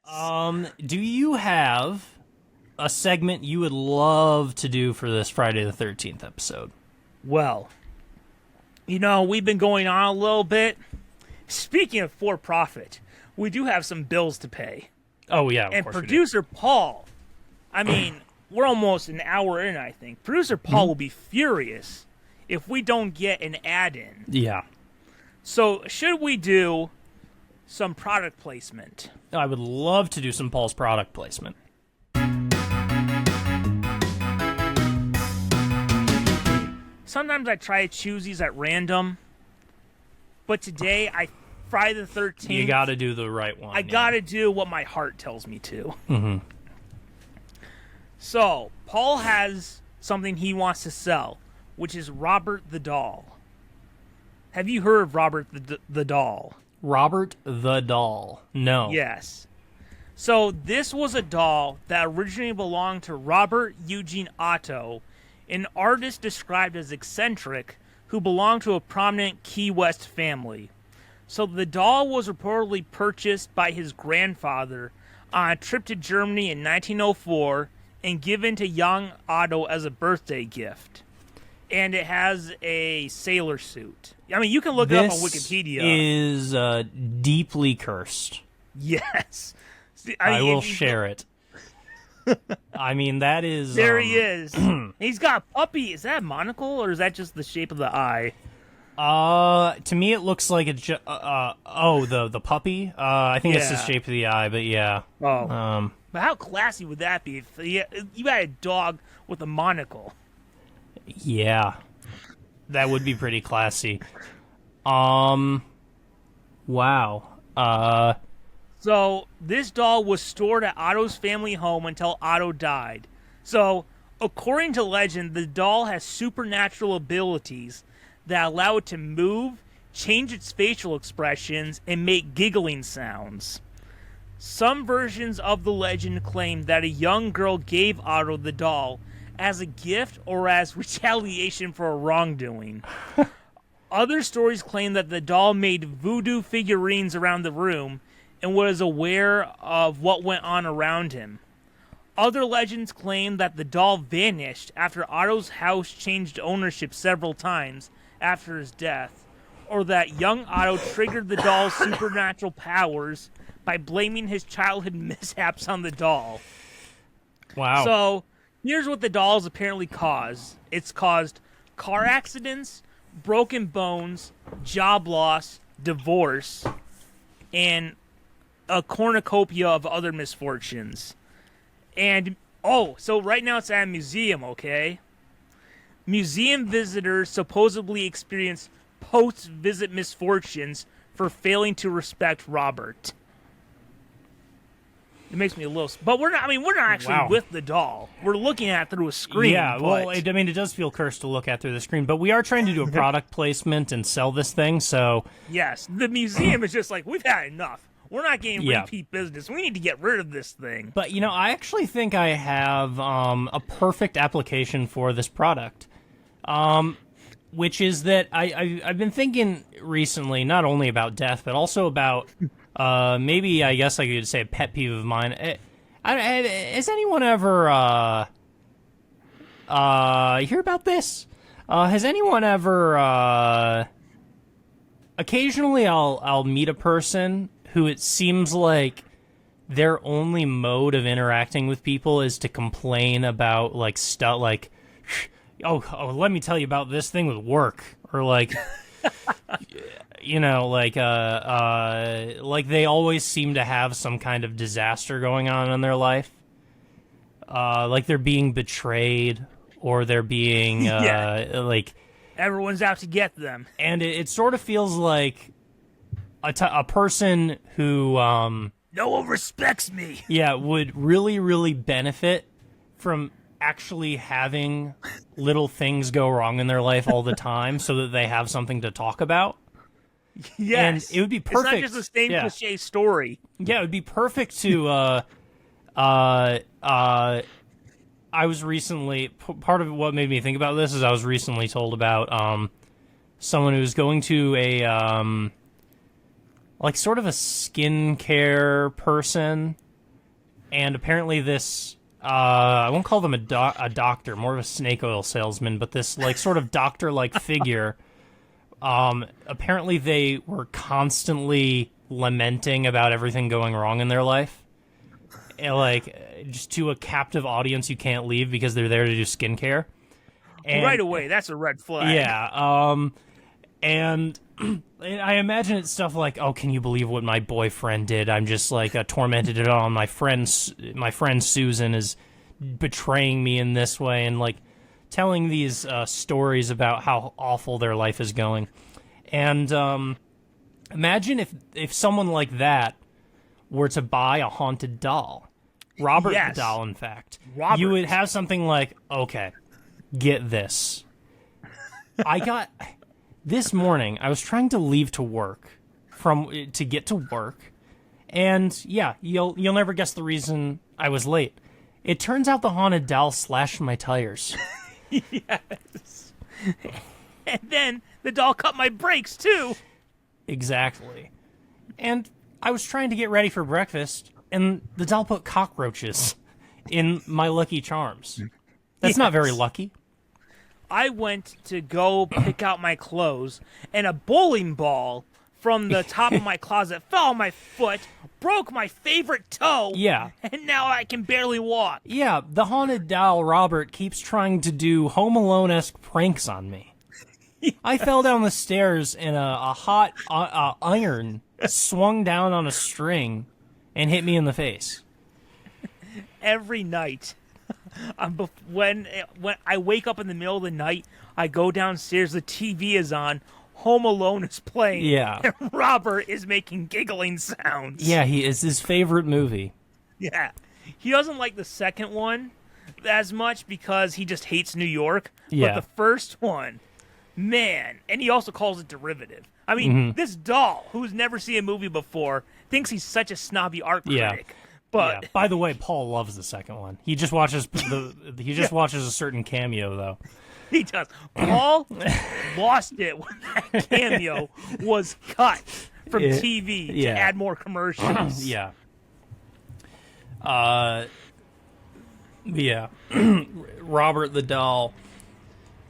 Do you have a segment you would love to do for this Friday the 13th episode? Well, we've been going on a little bit. Speaking of for-profit, we do have some bills to pay. Oh, yeah, of and course we do. producer Paul, we're almost an hour in, I think. Producer Paul will be furious if we don't get an ad in. Yeah. So, should we do some product placement? I would love to do some Paul's product placement. Sometimes I try to choose these at random, but today, Friday the 13th... You gotta do the right one. I gotta do what my heart tells me to. Mm-hmm. So, Paul has something he wants to sell, which is Robert the Doll. Have you heard of Robert the Doll? Robert the Doll. No. Yes. So, this was a doll that originally belonged to Robert Eugene Otto, an artist described as eccentric who belonged to a prominent Key West family. So, the doll was reportedly purchased by his grandfather on a trip to Germany in 1904 and given to young Otto as a birthday gift. And it has a sailor suit. You can look it up on Wikipedia. This is deeply cursed. Yes. I will share it. That is... There he is. He's got a puppy. Is that a monocle, or is that just the shape of the eye? To me it looks like it's the puppy. I think it's the shape of the eye, but yeah. Oh. But how classy would that be if you had a dog with a monocle? Yeah. That would be pretty classy. Wow. So, this doll was stored at Otto's family home until Otto died. So, according to legend, the doll has supernatural abilities that allow it to move, change its facial expressions, and make giggling sounds. Some versions of the legend claim that a young girl gave Otto the doll as a gift or as retaliation for a wrongdoing. Other stories claim that the doll made voodoo figurines around the room and was aware of what went on around him. Other legends claim that the doll vanished after Otto's house changed ownership several times after his death, or that young Otto triggered the doll's supernatural powers by blaming his childhood mishaps on the doll. Wow. So, here's what the dolls apparently cause. It's caused car accidents, broken bones, job loss, divorce, and a cornucopia of other misfortunes. And, so right now it's at a museum, okay? Museum visitors supposedly experience post-visit misfortunes for failing to respect Robert. It makes me a little... But we're not actually with the doll. We're looking at it through a screen. Yeah, well, it does feel cursed to look at through the screen, but we are trying to do a product placement and sell this thing, so... Yes, the museum is just like, we've had enough. We're not getting repeat business. We need to get rid of this thing. But, I actually think I have a perfect application for this product, which is that I've been thinking recently not only about death, but also about... maybe I guess I could say a pet peeve of mine. Has anyone ever hear about this? Has anyone ever occasionally I'll meet a person who it seems like their only mode of interacting with people is to complain about like stuff like let me tell you about this thing with work, or like like they always seem to have some kind of disaster going on in their life. Like they're being betrayed, or they're being, like... Everyone's out to get them. And it sort of feels like a person who... no one respects me! Yeah, would really, really benefit from actually having little things go wrong in their life all the time so that they have something to talk about. Yes. And it would be perfect. It's not just the same cliche story. Yeah, it would be perfect to, I was recently, part of what made me think about this is I was recently told about, someone who was going to a, like sort of a skincare person, and apparently this I won't call them a doctor, more of a snake oil salesman, but this like sort of doctor-like figure. Apparently they were constantly lamenting about everything going wrong in their life. And, like, just to a captive audience you can't leave because they're there to do skincare. And, right away, that's a red flag. Yeah, and I imagine it's stuff like, oh, can you believe what my boyfriend did? I'm just, like, tormented on. My friend Susan is betraying me in this way, and, like, telling these stories about how awful their life is going. And imagine if someone like that were to buy a haunted doll. Robert the doll, in fact. Robert. You would have something like, okay, get this. This morning, I was trying to leave to work, to get to work, and yeah, you'll never guess the reason I was late. It turns out the haunted doll slashed my tires. Yes. And then the doll cut my brakes, too. Exactly. And I was trying to get ready for breakfast, and the doll put cockroaches in my Lucky Charms. That's not very lucky. I went to go pick out my clothes, and a bowling ball from the top of my closet fell on my foot, broke my favorite toe, Yeah. and now I can barely walk. Yeah, the haunted doll, Robert, keeps trying to do Home Alone-esque pranks on me. Yes. I fell down the stairs, and a hot iron swung down on a string and hit me in the face. Every night, when I wake up in the middle of the night, I go downstairs, the TV is on, Home Alone is playing, Yeah. and Robert is making giggling sounds. Yeah, he is his favorite movie. Yeah. He doesn't like the second one as much because he just hates New York. Yeah. But the first one, man, and he also calls it derivative. I mean, this doll, who's never seen a movie before, thinks he's such a snobby art critic. But yeah. By the way, Paul loves the second one. He just watches watches a certain cameo though. he does. Paul lost it when that cameo was cut from TV to add more commercials. Yeah. Yeah. Robert the doll.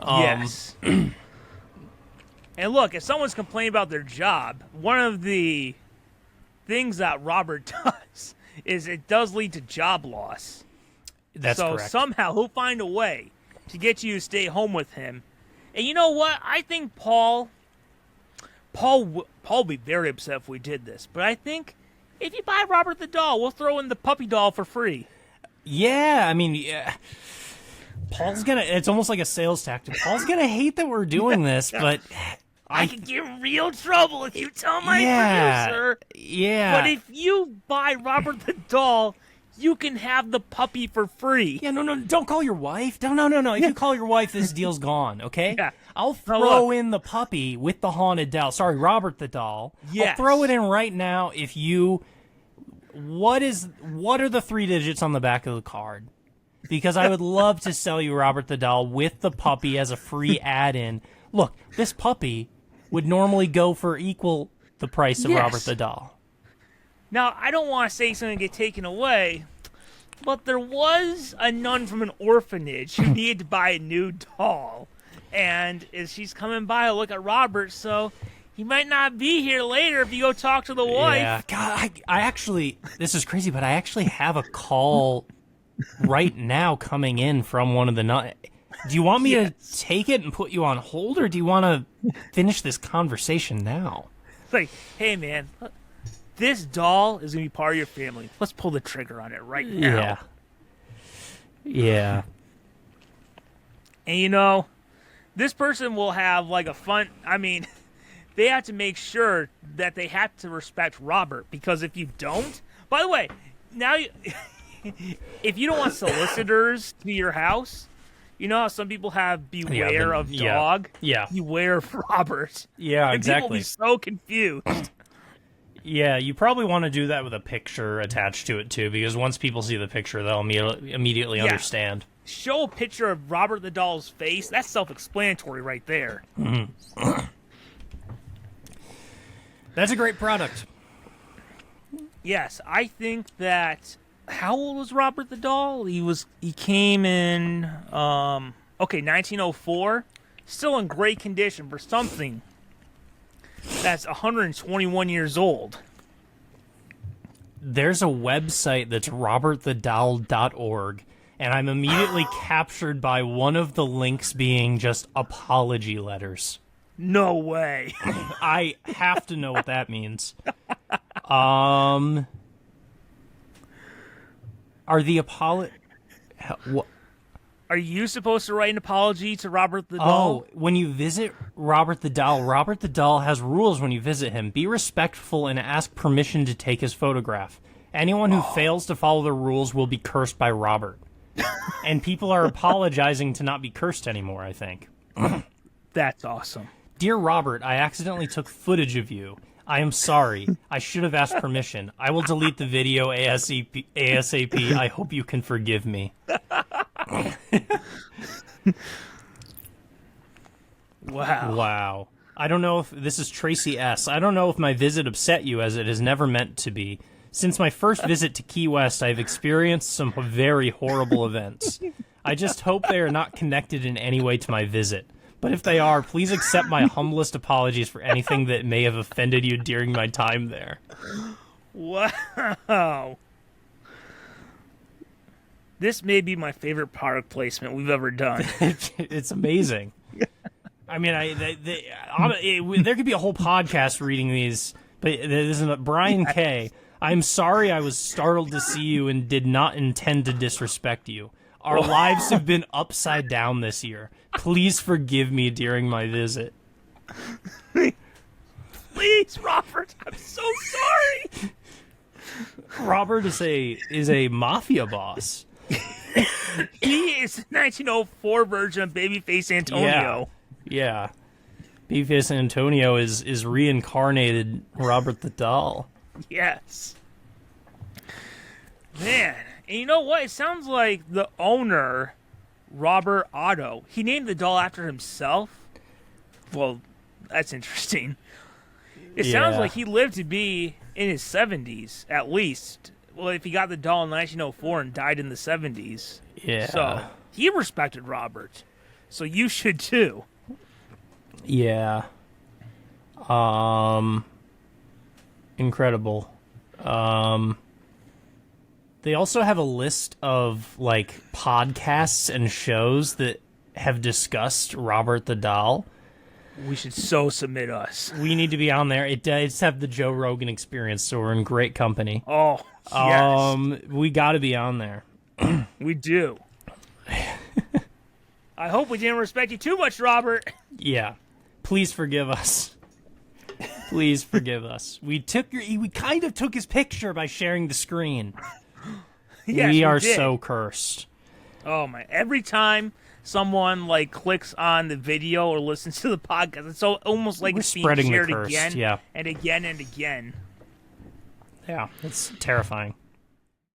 Yes. And look, if someone's complaining about their job, one of the things that Robert does is it does lead to job loss. That's so correct. Somehow he'll find a way to get you to stay home with him. And you know what? I think Paul would be very upset if we did this. But I think if you buy Robert the doll, we'll throw in the puppy doll for free. Yeah, I mean, yeah. Paul's gonna. It's almost like a sales tactic. Paul's gonna hate that we're doing this, but I could get in real trouble if you tell my producer. Yeah. But if you buy Robert the doll, you can have the puppy for free. Yeah, no, don't call your wife. No. If you call your wife, this deal's gone, okay? Yeah. I'll throw in the puppy with the haunted doll. Sorry, Robert the doll. Yes. I'll throw it in right now if you... What are the 3 digits on the back of the card? Because I would love to sell you Robert the doll with the puppy as a free add-in. Look, this puppy would normally go for equal the price of Robert the doll. Now, I don't want to say something get taken away, but there was a nun from an orphanage who needed to buy a new doll. And as she's coming by, I look at Robert, so he might not be here later if you go talk to the wife. Yeah, God, I actually, this is crazy, but I actually have a call right now coming in from one of the nuns. Do you want me to take it and put you on hold, or do you want to finish this conversation now? It's like, hey, man, this doll is going to be part of your family. Let's pull the trigger on it right now. Yeah. And, you know, this person will have, like, a fun... I mean, they have to make sure that they have to respect Robert, because if you don't... By the way, now, if you don't want solicitors to your house... You know how some people have beware of dog? Yeah. Beware of Robert. Yeah, and exactly. People will be so confused. Yeah, you probably want to do that with a picture attached to it, too, because once people see the picture, they'll immediately understand. Show a picture of Robert the doll's face. That's self-explanatory right there. Mm-hmm. That's a great product. Yes, I think that how old was Robert the Doll? He came in 1904. Still in great condition for something that's 121 years old. There's a website that's robertthedoll.org, and I'm immediately captured by one of the links being just apology letters. No way. I have to know what that means. Are the what? Are you supposed to write an apology to Robert the Doll? Oh, when you visit Robert the Doll has rules when you visit him. Be respectful and ask permission to take his photograph. Anyone who fails to follow the rules will be cursed by Robert. And people are apologizing to not be cursed anymore, I think. That's awesome. Dear Robert, I accidentally took footage of you. I am sorry. I should have asked permission. I will delete the video ASAP. I hope you can forgive me. Wow. I don't know if this is Tracy S. I don't know if my visit upset you, as it is never meant to be. Since my first visit to Key West, I have experienced some very horrible events. I just hope they are not connected in any way to my visit. But if they are, please accept my humblest apologies for anything that may have offended you during my time there. Wow. This may be my favorite product placement we've ever done. It's amazing. I mean, there could be a whole podcast reading these, but this is Brian K. I'm sorry I was startled to see you and did not intend to disrespect you. Our lives have been upside down this year. Please forgive me during my visit. Please, Robert, I'm so sorry. Robert is a mafia boss. He is the 1904 version of Babyface Antonio. Yeah. Babyface Antonio is reincarnated Robert the Doll. Yes. Man, and you know what? It sounds like the owner, Robert Otto, he named the doll after himself. Well, that's interesting. It sounds like he lived to be in his 70s, at least. Well, if he got the doll in 1904 and died in the 70s. Yeah. So, he respected Robert. So you should too. Yeah. Incredible. They also have a list of, like, podcasts and shows that have discussed Robert the Doll. We should so submit us. We need to be on there. It does have the Joe Rogan Experience, so we're in great company. Oh, yes. We got to be on there. We do. I hope we didn't respect you too much, Robert. Yeah. Please forgive us. Please forgive us. We kind of took his picture by sharing the screen. Yes, we are did. so cursed. Oh my! Every time someone clicks on the video or listens to the podcast, it's almost like it's being spreading the shared curse, again yeah. and again and again. Yeah, it's terrifying.